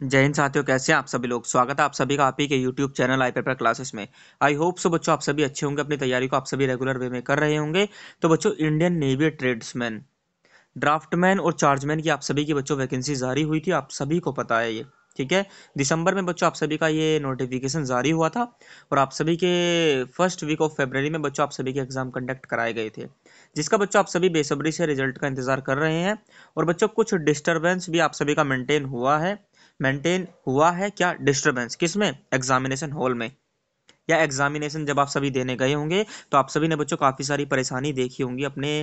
जय हिंद साथियों, कैसे हैं आप सभी लोग। स्वागत है आप सभी का आप ही के YouTube channel I paper classes में। आई होप सो बच्चों आप सभी अच्छे होंगे, अपनी तैयारी को आप सभी रेगुलर वे में कर रहे होंगे। तो बच्चों, इंडियन नेवी ट्रेड्समैन, ड्राफ्टमैन और चार्जमैन की आप सभी की बच्चों वैकेंसी जारी हुई थी, आप सभी को पता है ये। ठीक है, दिसंबर में बच्चों आप सभी का ये नोटिफिकेशन जारी हुआ था और आप सभी के फर्स्ट वीक ऑफ फरवरी में बच्चों आप सभी के एग्जाम कंडक्ट कराए गए थे, जिसका बच्चों आप सभी बेसब्री से रिजल्ट का इंतजार कर रहे हैं। और बच्चों, कुछ डिस्टरबेंस भी आप सभी का मेंटेन हुआ है क्या डिस्टरबेंस किसमें, एग्जामिनेशन हॉल में, या एग्जामिनेशन जब आप सभी देने गए होंगे तो आप सभी ने बच्चों काफ़ी सारी परेशानी देखी होंगी अपने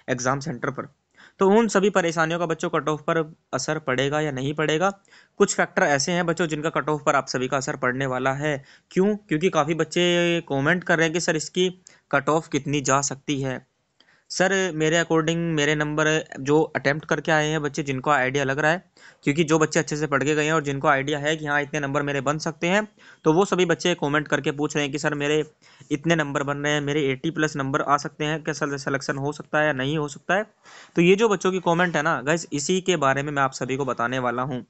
एग्जाम सेंटर पर। तो उन सभी परेशानियों का बच्चों कट ऑफ पर असर पड़ेगा या नहीं पड़ेगा। कुछ फैक्टर ऐसे हैं बच्चों जिनका कट ऑफ पर आप सभी का असर पड़ने वाला है। क्यों? क्योंकि काफ़ी बच्चे कमेंट कर रहे हैं कि सर इसकी कट ऑफ कितनी जा सकती है। सर मेरे अकॉर्डिंग मेरे नंबर जो अटेम्प्ट करके आए हैं बच्चे, जिनको आइडिया लग रहा है, क्योंकि जो बच्चे अच्छे से पढ़ के गए हैं और जिनको आइडिया है कि हाँ इतने नंबर मेरे बन सकते हैं, तो वो सभी बच्चे कमेंट करके पूछ रहे हैं कि सर मेरे इतने नंबर बन रहे हैं, मेरे 80+ नंबर आ सकते हैं क्या, सर सिलेक्शन हो सकता है या नहीं हो सकता है। तो ये जो बच्चों की कमेंट है ना गाइस, इसी के बारे में मैं आप सभी को बताने वाला हूँ।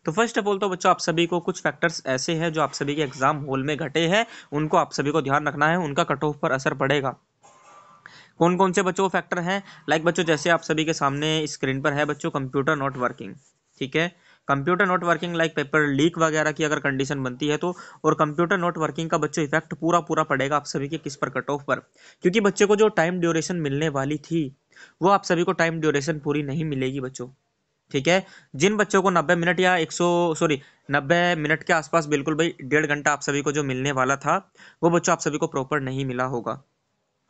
तो फर्स्ट ऑफ ऑल तो बच्चों, आप सभी को कुछ फैक्टर्स ऐसे हैं जो आप सभी के एग्जाम हॉल में घटे हैं, उनको आप सभी को ध्यान रखना है, उनका कट ऑफ पर असर पड़ेगा। कौन कौन से बच्चों फैक्टर हैं? लाइक बच्चों, जैसे आप सभी के सामने स्क्रीन पर है बच्चों, कंप्यूटर नॉट वर्किंग। ठीक है, computer not working, like paper leak वगैरह की अगर कंडीशन बनती है तो, और कंप्यूटर नॉट वर्किंग का बच्चों इफेक्ट पूरा पूरा पड़ेगा आप सभी के किस पर, कट ऑफ पर। क्योंकि बच्चे को जो टाइम ड्यूरेशन मिलने वाली थी, वो आप सभी को टाइम ड्यूरेशन पूरी नहीं मिलेगी बच्चों। ठीक है, जिन बच्चों को 90 मिनट या 100 सॉरी 90 मिनट के आसपास, बिल्कुल भाई 1.5 घंटा आप सभी को जो मिलने वाला था, वो बच्चों आप सभी को प्रॉपर नहीं मिला होगा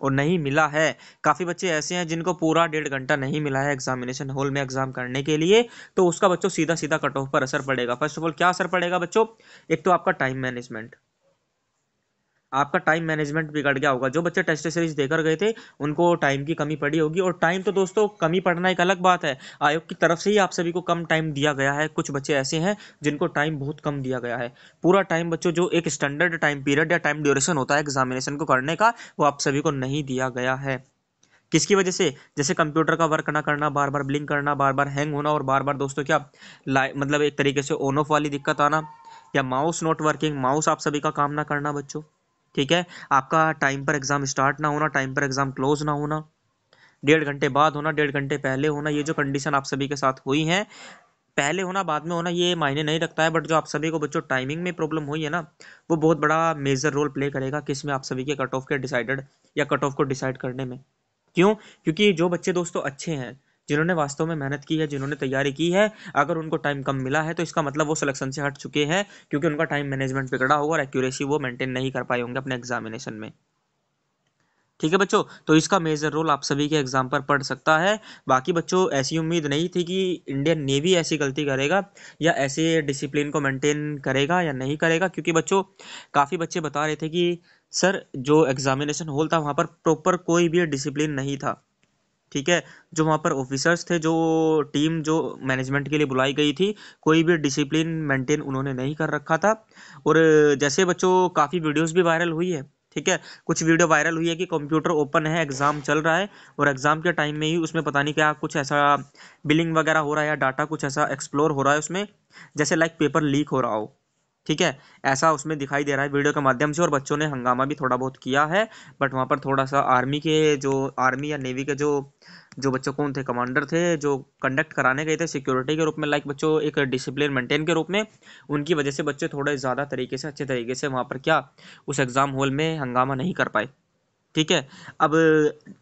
और नहीं मिला है। काफ़ी बच्चे ऐसे हैं जिनको पूरा 1.5 घंटा नहीं मिला है एग्जामिनेशन हॉल में एग्जाम करने के लिए, तो उसका बच्चों सीधा सीधा कट ऑफ पर असर पड़ेगा। फर्स्ट ऑफ ऑल क्या असर पड़ेगा बच्चों? एक तो आपका टाइम मैनेजमेंट, आपका टाइम मैनेजमेंट बिगड़ गया होगा। जो बच्चे टेस्ट सीरीज देकर गए थे, उनको टाइम की कमी पड़ी होगी। और टाइम तो दोस्तों कमी पड़ना एक अलग बात है, आयोग की तरफ से ही आप सभी को कम टाइम दिया गया है। कुछ बच्चे ऐसे हैं जिनको टाइम बहुत कम दिया गया है। पूरा टाइम बच्चों, जो एक स्टैंडर्ड टाइम पीरियड या टाइम ड्यूरेशन होता है एग्जामिनेशन को करने का, वो आप सभी को नहीं दिया गया है। किसकी वजह से? जैसे कंप्यूटर का वर्क ना करना, बार बार ब्लिंक करना, बार बार हैंग होना, और बार बार दोस्तों क्या, मतलब एक तरीके से ऑन ऑफ वाली दिक्कत आना, या माउस नॉट वर्किंग, माउस आप सभी का काम ना करना बच्चों। ठीक है, आपका टाइम पर एग्जाम स्टार्ट ना होना, टाइम पर एग्जाम क्लोज ना होना, 1.5 घंटे बाद होना, 1.5 घंटे पहले होना, ये जो कंडीशन आप सभी के साथ हुई है, पहले होना बाद में होना ये मायने नहीं रखता है, बट जो आप सभी को बच्चों टाइमिंग में प्रॉब्लम हुई है ना, वो बहुत बड़ा मेजर रोल प्ले करेगा किस में, आप सभी के कट ऑफ के डिसाइडेड या कट ऑफ को डिसाइड करने में। क्यों? क्योंकि जो बच्चे दोस्तों अच्छे हैं, जिन्होंने वास्तव में मेहनत की है, जिन्होंने तैयारी की है, अगर उनको टाइम कम मिला है तो इसका मतलब वो सिलेक्शन से हट चुके हैं, क्योंकि उनका टाइम मैनेजमेंट बिगड़ा होगा और एक्यूरेसी वो मेंटेन नहीं कर पाए होंगे अपने एग्जामिनेशन में। ठीक है बच्चों, तो इसका मेजर रोल आप सभी के एग्जाम पर पड़ सकता है। बाकी बच्चों, ऐसी उम्मीद नहीं थी कि इंडियन नेवी ऐसी गलती करेगा या ऐसे डिसिप्लिन को मेंटेन करेगा या नहीं करेगा, क्योंकि बच्चों काफ़ी बच्चे बता रहे थे कि सर जो एग्जामिनेशन हॉल था वहाँ पर प्रॉपर कोई भी डिसिप्लिन नहीं था। ठीक है, जो वहाँ पर ऑफिसर्स थे, जो टीम जो मैनेजमेंट के लिए बुलाई गई थी, कोई भी डिसिप्लिन मेंटेन उन्होंने नहीं कर रखा था। और जैसे बच्चों काफ़ी वीडियोस भी वायरल हुई है। ठीक है, कुछ वीडियो वायरल हुई है कि कंप्यूटर ओपन है, एग्ज़ाम चल रहा है, और एग्ज़ाम के टाइम में ही उसमें पता नहीं क्या कुछ ऐसा बिलिंग वगैरह हो रहा है, या डाटा कुछ ऐसा एक्सप्लोर हो रहा है उसमें, जैसे लाइक पेपर लीक हो रहा हो। ठीक है, ऐसा उसमें दिखाई दे रहा है वीडियो के माध्यम से, और बच्चों ने हंगामा भी थोड़ा बहुत किया है। बट वहाँ पर थोड़ा सा आर्मी या नेवी के जो जो बच्चों कौन थे, कमांडर थे, जो कंडक्ट कराने गए थे सिक्योरिटी के रूप में, लाइक बच्चों एक डिसिप्लिन मेंटेन के रूप में, उनकी वजह से बच्चे थोड़े ज़्यादा तरीके से, अच्छे तरीके से वहाँ पर क्या, उस एग्ज़ाम हॉल में हंगामा नहीं कर पाए। ठीक है, अब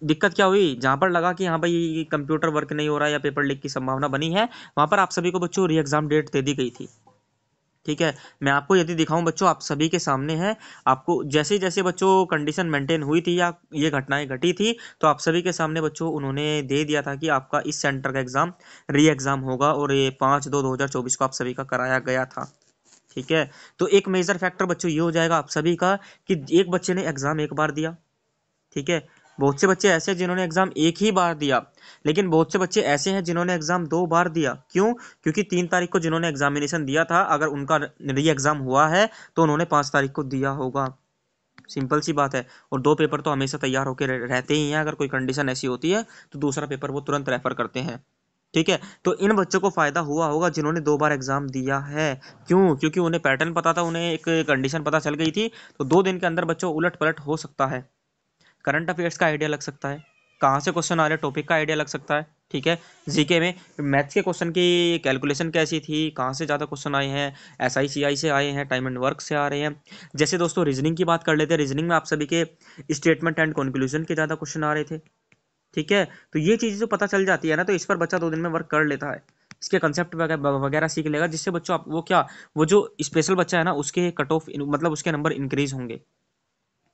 दिक्कत क्या हुई, जहाँ पर लगा कि हाँ भाई कंप्यूटर वर्क नहीं हो रहा है या पेपर लीक की संभावना बनी है, वहाँ पर आप सभी को बच्चों री एग्ज़ाम डेट दे दी गई थी। ठीक है, मैं आपको यदि दिखाऊं बच्चों, आप सभी के सामने है, आपको जैसे जैसे बच्चों कंडीशन मेंटेन हुई थी या ये घटनाएं घटी थी, तो आप सभी के सामने बच्चों उन्होंने दे दिया था कि आपका इस सेंटर का एग्जाम री एग्जाम होगा, और ये 5/2/2024 को आप सभी का कराया गया था। ठीक है, तो एक मेजर फैक्टर बच्चों ये हो जाएगा आप सभी का कि एक बच्चे ने एग्जाम एक बार दिया। ठीक है, बहुत से बच्चे ऐसे हैं जिन्होंने एग्जाम एक ही बार दिया, लेकिन बहुत से बच्चे ऐसे हैं जिन्होंने एग्जाम 2 बार दिया। क्यों? क्योंकि 3 तारीख को जिन्होंने एग्जामिनेशन दिया था, अगर उनका री एग्जाम हुआ है तो उन्होंने 5 तारीख को दिया होगा। सिंपल सी बात है। और दो पेपर तो हमेशा तैयार होकर रहते ही हैं, अगर कोई कंडीशन ऐसी होती है तो दूसरा पेपर वो तुरंत रेफर करते हैं। ठीक है। तो इन बच्चों को फायदा हुआ होगा जिन्होंने 2 बार एग्जाम दिया है। क्यों? क्योंकि उन्हें पैटर्न पता था, उन्हें एक कंडीशन पता चल गई थी। तो 2 दिन के अंदर बच्चों उलट पलट हो सकता है। करंट अफेयर्स का आइडिया लग सकता है, कहाँ से क्वेश्चन आ रहे हैं टॉपिक का आइडिया लग सकता है। ठीक है। जीके में मैथ्स के क्वेश्चन की कैलकुलेशन कैसी थी, कहाँ से ज़्यादा क्वेश्चन आए हैं, एसआई सीआई से आए हैं, टाइम एंड वर्क से आ रहे हैं। जैसे दोस्तों रीजनिंग की बात कर लेते हैं, रीजनिंग में आप सभी के स्टेटमेंट एंड कंक्लूजन के ज़्यादा क्वेश्चन आ रहे थे। ठीक है। तो ये चीज़ जो पता चल जाती है ना, तो इस पर बच्चा 2 दिन में वर्क कर लेता है, इसके कंसेप्ट वगैरह सीख लेगा, जिससे बच्चों आप वो क्या, वो जो स्पेशल बच्चा है ना उसके कट ऑफ मतलब उसके नंबर इंक्रीज होंगे।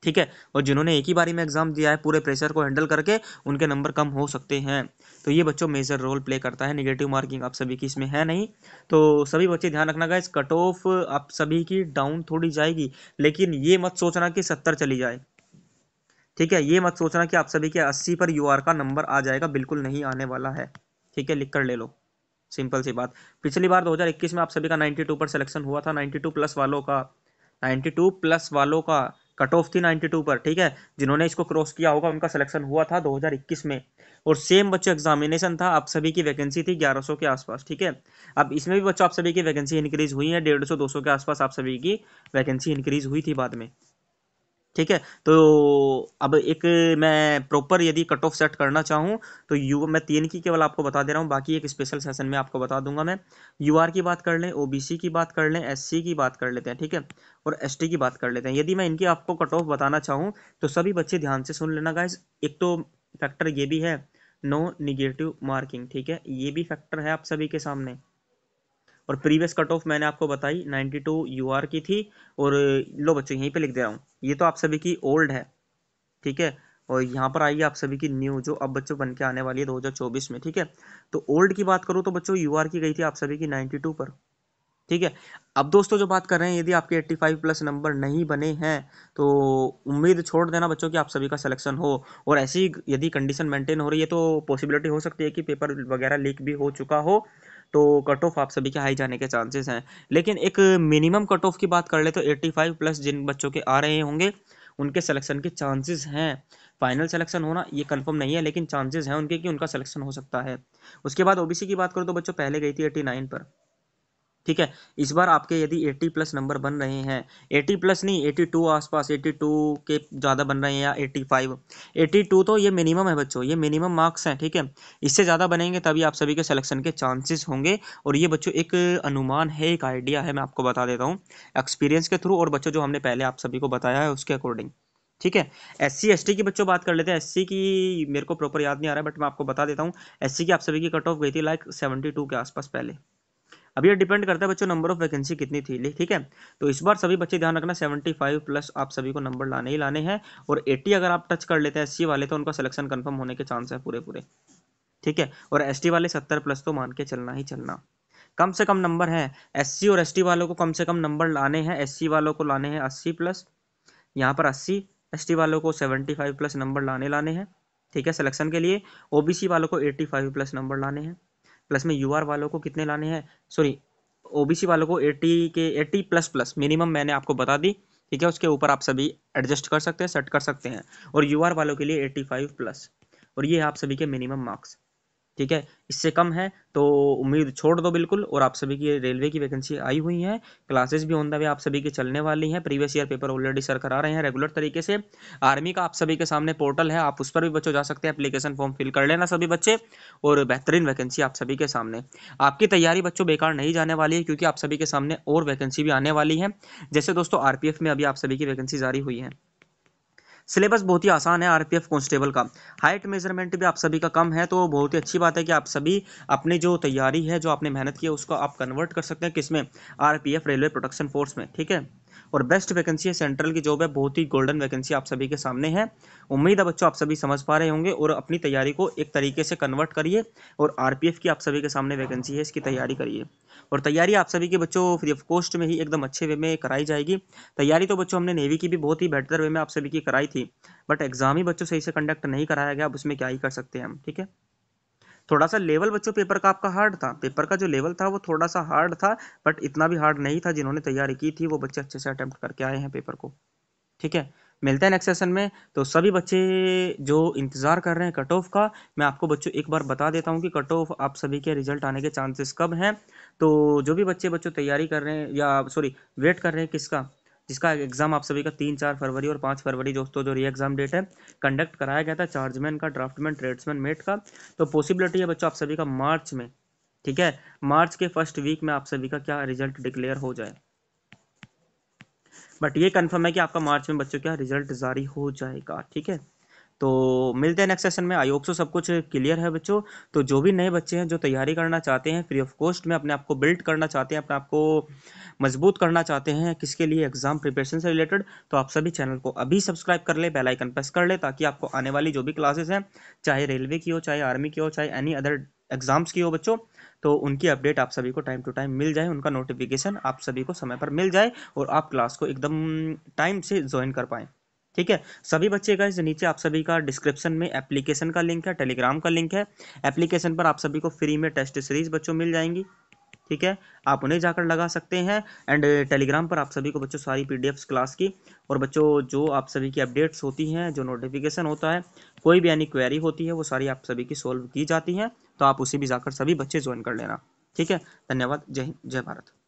ठीक है। और जिन्होंने एक ही बारी में एग्जाम दिया है पूरे प्रेशर को हैंडल करके, उनके नंबर कम हो सकते हैं। तो ये बच्चों मेजर रोल प्ले करता है। नेगेटिव मार्किंग आप सभी की इसमें है नहीं। तो सभी बच्चे ध्यान रखना गाइस, कट ऑफ आप सभी की डाउन थोड़ी जाएगी, लेकिन ये मत सोचना कि 70 चली जाए। ठीक है। ये मत सोचना कि आप सभी के 80 पर यूआर का नंबर आ जाएगा, बिल्कुल नहीं आने वाला है। ठीक है, लिख कर ले लो, सिंपल सी बात। पिछली बार 2021 में आप सभी का 92 पर सिलेक्शन हुआ था, 92 प्लस वालों का, 92 प्लस वालों का कट ऑफ थी 92 पर। ठीक है। जिन्होंने इसको क्रॉस किया होगा उनका सिलेक्शन हुआ था 2021 में। और सेम बच्चों एग्जामिनेशन था, आप सभी की वैकेंसी थी 1100 के आसपास। ठीक है। अब इसमें भी बच्चों आप सभी की वैकेंसी इंक्रीज हुई है, 150 200 के आसपास आप सभी की वैकेंसी इंक्रीज हुई थी बाद में। ठीक है। तो अब एक मैं प्रॉपर यदि कट ऑफ सेट करना चाहूँ तो यू मैं 3 की केवल आपको बता दे रहा हूँ, बाकी एक स्पेशल सेशन में आपको बता दूंगा मैं। यूआर की बात कर लें, ओबीसी की बात कर लें, एससी की बात कर लेते हैं। ठीक है। और एसटी की बात कर लेते हैं। यदि मैं इनकी आपको कट ऑफ बताना चाहूँ तो सभी बच्चे ध्यान से सुन लेना गाइस। एक तो फैक्टर ये भी है, नो निगेटिव मार्किंग। ठीक है, ये भी फैक्टर है आप सभी के सामने। और प्रीवियस कट ऑफ मैंने आपको बताई 92 यूआर की थी। और लो बच्चों यहीं पे लिख दे रहा हूँ, ये तो आप सभी की ओल्ड है। ठीक है। और यहाँ पर आइए आप सभी की न्यू, जो अब बच्चों बन के आने वाली है 2024 में। ठीक है। तो ओल्ड की बात करूँ तो बच्चों यूआर की गई थी आप सभी की 92 पर। ठीक है। अब दोस्तों जो बात कर रहे हैं, यदि आपके 85 प्लस नंबर नहीं बने हैं तो उम्मीद छोड़ देना बच्चों कि आप सभी का सिलेक्शन हो। और ऐसी यदि कंडीशन मेंटेन हो रही है तो पॉसिबिलिटी हो सकती है कि पेपर वगैरह लीक भी हो चुका हो, तो कट ऑफ आप सभी के हाई जाने के चांसेस हैं। लेकिन एक मिनिमम कट ऑफ की बात कर ले तो 85 प्लस जिन बच्चों के आ रहे होंगे उनके सिलेक्शन के चांसेस हैं। फाइनल सिलेक्शन होना ये कंफर्म नहीं है, लेकिन चांसेस हैं उनके कि उनका सिलेक्शन हो सकता है। उसके बाद ओबीसी की बात करो तो बच्चों पहले गई थी 89 पर। ठीक है। इस बार आपके यदि 80 प्लस नंबर बन रहे हैं, 80 प्लस नहीं 82 आसपास, 82 के ज़्यादा बन रहे हैं या 85, 82 तो ये मिनिमम है बच्चों, ये मिनिमम मार्क्स हैं। ठीक है। इससे ज़्यादा बनेंगे तभी आप सभी के सिलेक्शन के चांसेस होंगे। और ये बच्चों एक अनुमान है, एक आइडिया है, मैं आपको बता देता हूँ एक्सपीरियंस के थ्रू, और बच्चों जो हमने पहले आप सभी को बताया है उसके अकॉर्डिंग। ठीक है। एससी एसटी की बच्चों बात कर लेते हैं। एससी की मेरे को प्रॉपर याद नहीं आ रहा है, बट मैं आपको बता देता हूँ। एससी की आप सभी की कट ऑफ गई थी लाइक 72 के आसपास पहले। अब ये डिपेंड करता है बच्चों नंबर ऑफ वैकेंसी कितनी थी। ठीक है। तो इस बार सभी बच्चे ध्यान रखना 75 प्लस आप सभी को नंबर लाने ही लाने हैं। और 80 अगर आप टच कर लेते हैं एससी वाले तो उनका सिलेक्शन कंफर्म होने के चांस है पूरे पूरे। ठीक है। और एसटी वाले 70 प्लस तो मान के चलना ही चलना। कम से कम नंबर है, एससी और एसटी वालों को कम से कम नंबर लाने हैं। एससी वालों को लाने हैं 80 प्लस, यहाँ पर 80, एसटी वालों को 75 प्लस नंबर लाने लाने हैं। ठीक है, सिलेक्शन के लिए। ओबीसी वालों को 85 प्लस नंबर लाने हैं। प्लस में यूआर वालों को कितने लाने हैं, सॉरी ओबीसी वालों को 80 के 80 प्लस प्लस मिनिमम मैंने आपको बता दी। ठीक है, उसके ऊपर आप सभी एडजस्ट कर सकते हैं, सेट कर सकते हैं। और यूआर वालों के लिए 85 प्लस, और ये आप सभी के मिनिमम मार्क्स। ठीक है। इससे कम है तो उम्मीद छोड़ दो बिल्कुल। और आप सभी की रेलवे की वैकेंसी आई हुई है, क्लासेस भी ऑन द वे आप सभी की चलने वाली हैं। Previous year paper already sir करा रहे हैं रेगुलर तरीके से। आर्मी का आप सभी के सामने पोर्टल है, आप उस पर भी बच्चों जा सकते हैं, एप्लीकेशन फॉर्म फिल कर लेना सभी बच्चे। और बेहतरीन वैकेंसी आप सभी के सामने। आपकी तैयारी बच्चों बेकार नहीं जाने वाली है, क्योंकि आप सभी के सामने और वैकेंसी भी आने वाली है। जैसे दोस्तों आरपीएफ में अभी आप सभी की वैकेंसी जारी हुई है। सिलेबस बहुत ही आसान है आरपीएफ कांस्टेबल का। हाइट मेजरमेंट भी आप सभी का कम है, तो बहुत ही अच्छी बात है कि आप सभी अपनी जो तैयारी है, जो आपने मेहनत की है, उसको आप कन्वर्ट कर सकते हैं किसमें, आरपीएफ रेलवे प्रोटेक्शन फोर्स में। ठीक है। और बेस्ट वैकेंसी है, सेंट्रल की जॉब है, बहुत ही गोल्डन वैकेंसी आप सभी के सामने है। उम्मीद है बच्चों आप सभी समझ पा रहे होंगे, और अपनी तैयारी को एक तरीके से कन्वर्ट करिए। और आरपीएफ की आप सभी के सामने वैकेंसी है, इसकी तैयारी करिए। और तैयारी आप सभी के बच्चों फ्री ऑफ कॉस्ट में ही एकदम अच्छे वे में कराई जाएगी। तैयारी तो बच्चों हमने नेवी की भी बहुत ही बेहतर वे में आप सभी की कराई थी, बट एग्जाम ही बच्चों सही से कंडक्ट नहीं कराया गया। अब उसमें क्या ही कर सकते हैं हम। ठीक है। थोड़ा सा लेवल बच्चों पेपर का आपका हार्ड था, पेपर का जो लेवल था वो थोड़ा सा हार्ड था, बट इतना भी हार्ड नहीं था। जिन्होंने तैयारी की थी वो बच्चे अच्छे से अटेम्प्ट करके आए हैं पेपर को। ठीक है। मिलते हैं नेक्स्ट सेशन में। तो सभी बच्चे जो इंतज़ार कर रहे हैं कट ऑफ का, मैं आपको बच्चों एक बार बता देता हूँ कि कट ऑफ आप सभी के रिजल्ट आने के चांसेस कब हैं। तो जो भी बच्चों तैयारी कर रहे हैं या सॉरी वेट कर रहे हैं किसका, जिसका एग्जाम आप सभी का 3-4 फरवरी और 5 फरवरी दोस्तों जो री एग्जाम डेट है कंडक्ट कराया गया था चार्जमैन का, ड्राफ्टमैन, ट्रेड्समैन, मेट का। तो पॉसिबिलिटी है बच्चों आप सभी का मार्च में, ठीक है, मार्च के फर्स्ट वीक में आप सभी का क्या रिजल्ट डिक्लेयर हो जाए। बट ये कंफर्म है कि आपका मार्च में बच्चों का रिजल्ट जारी हो जाएगा, ठीक है। तो मिलते हैं नेक्स्ट सेशन में। आई होप सो सब कुछ क्लियर है बच्चों। तो जो भी नए बच्चे हैं जो तैयारी करना चाहते हैं फ्री ऑफ कॉस्ट में, अपने आप को बिल्ड करना चाहते हैं, अपने आप को मजबूत करना चाहते हैं किसके लिए, एग्जाम प्रिपरेशन से रिलेटेड, तो आप सभी चैनल को अभी सब्सक्राइब कर ले, बेल आइकन प्रेस कर ले, ताकि आपको आने वाली जो भी क्लासेस हैं, चाहे रेलवे की हो, चाहे आर्मी की हो, चाहे एनी अदर एग्जाम्स की हो बच्चों, तो उनकी अपडेट आप सभी को टाइम टू टाइम मिल जाए, उनका नोटिफिकेशन आप सभी को समय पर मिल जाए और आप क्लास को एकदम टाइम से ज्वाइन कर पाएँ, ठीक है। सभी बच्चे का इस नीचे आप सभी का डिस्क्रिप्शन में एप्लीकेशन का लिंक है, टेलीग्राम का लिंक है। एप्लीकेशन पर आप सभी को फ्री में टेस्ट सीरीज बच्चों मिल जाएंगी, ठीक है, आप उन्हें जाकर लगा सकते हैं। एंड टेलीग्राम पर आप सभी को बच्चों सारी पीडीएफ्स क्लास की और बच्चों जो आप सभी की अपडेट्स होती हैं, जो नोटिफिकेशन होता है, कोई भी यानी क्वेरी होती है, वो सारी आप सभी की सॉल्व की जाती हैं। तो आप उसी भी जाकर सभी बच्चे ज्वाइन कर लेना, ठीक है। धन्यवाद। जय हिंद, जय भारत।